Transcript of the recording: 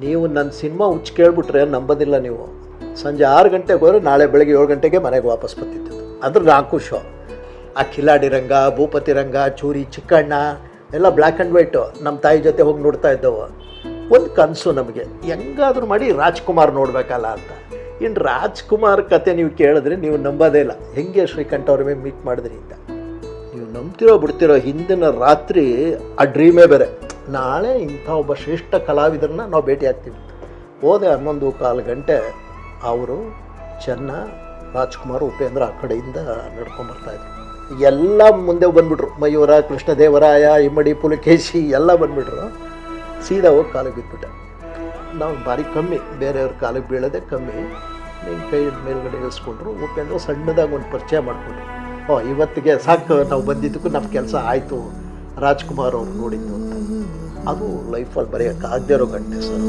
ನೀವು ನನ್ನ ಸಿನಿಮಾ ಹುಚ್ಚು ಕೇಳ್ಬಿಟ್ರೆ ನಂಬೋದಿಲ್ಲ ನೀವು. ಸಂಜೆ 6 ಗಂಟೆಗೆ ಹೋದರೆ ನಾಳೆ ಬೆಳಗ್ಗೆ 7 ಗಂಟೆಗೆ ಮನೆಗೆ ವಾಪಸ್ ಬರ್ತಿದ್ದದ್ದು. ಅದ್ರ 4 ಶೋ. ಆ ಕಿಲಾಡಿ ರಂಗ, ಭೂಪತಿ ರಂಗ, ಚೂರಿ, ಚಿಕ್ಕಣ್ಣ ಎಲ್ಲ ಬ್ಲ್ಯಾಕ್ ಆ್ಯಂಡ್ ವೈಟು. ನಮ್ಮ ತಾಯಿ ಜೊತೆ ಹೋಗಿ ನೋಡ್ತಾ ಇದ್ದವು. ಒಂದು ಕನಸು ನಮಗೆ, ಹೆಂಗಾದ್ರೂ ಮಾಡಿ ರಾಜ್ಕುಮಾರ್ ನೋಡಬೇಕಲ್ಲ ಅಂತ. ಇನ್ನು ರಾಜ್ಕುಮಾರ್ ಕತೆ ನೀವು ಕೇಳಿದ್ರೆ ನೀವು ನಂಬೋದೇ ಇಲ್ಲ, ಹೆಂಗೆ ಶ್ರೀಕಂಠ ಅವ್ರ ಮೇಲೆ ಮೀಟ್ ಮಾಡಿದ್ರಿ ಅಂತ. ನೀವು ನಂಬ್ತಿರೋ ಬಿಡ್ತಿರೋ, ಹಿಂದಿನ ರಾತ್ರಿ ಆ ಡ್ರೀಮೇ ಬೇರೆ. ನಾಳೆ ಇಂಥ ಒಬ್ಬ ಶ್ರೇಷ್ಠ ಕಲಾವಿದರನ್ನ ನಾವು ಭೇಟಿ ಆಗ್ತೀವಿ. ಹೋದೆ 11:15 ಗಂಟೆ. ಅವರು ಚೆನ್ನ, ರಾಜ್ಕುಮಾರ್, ಉಪೇಂದ್ರ ಆ ಕಡೆಯಿಂದ ನಡ್ಕೊಂಬರ್ತಾಯಿದ್ರು. ಎಲ್ಲ ಮುಂದೆ ಬಂದುಬಿಟ್ರು. ಮಯೂರ, ಕೃಷ್ಣದೇವರಾಯ, ಇಮ್ಮಡಿ, ಪುಲಕೇಶಿ ಎಲ್ಲ ಬಂದುಬಿಟ್ರು. ಸೀದಾ ಹೋಗಿ ಕಾಲಿಗೆ ಬಿದ್ದುಬಿಟ್ಟೆ. ನಾವು ಭಾರಿ ಕಮ್ಮಿ, ಬೇರೆಯವ್ರ ಕಾಲಿಗೆ ಬೀಳೋದೇ ಕಮ್ಮಿ. ನಿಮ್ಮ ಕೈ ಮೇಲ್ಗಡೆ ಇಳಿಸ್ಕೊಂಡ್ರು. ಉಪೇಂದ್ರ ಸಣ್ಣದಾಗಿ ಒಂದು ಪರಿಚಯ ಮಾಡಿಕೊಂಡ್ರು. ಇವತ್ತಿಗೆ ಸಾಕು, ನಾವು ಬಂದಿದ್ದಕ್ಕೂ ನಮ್ಮ ಕೆಲಸ ಆಯಿತು, ರಾಜ್ಕುಮಾರ್ ಅವ್ರು ನೋಡಿದ್ದು ಅಂತ. ಅದು ಲೈಫಲ್ಲಿ ಬರೆಯೋಕ್ಕಾಗದೇ ಇರೋ ಘಟನೆ ಸರ್.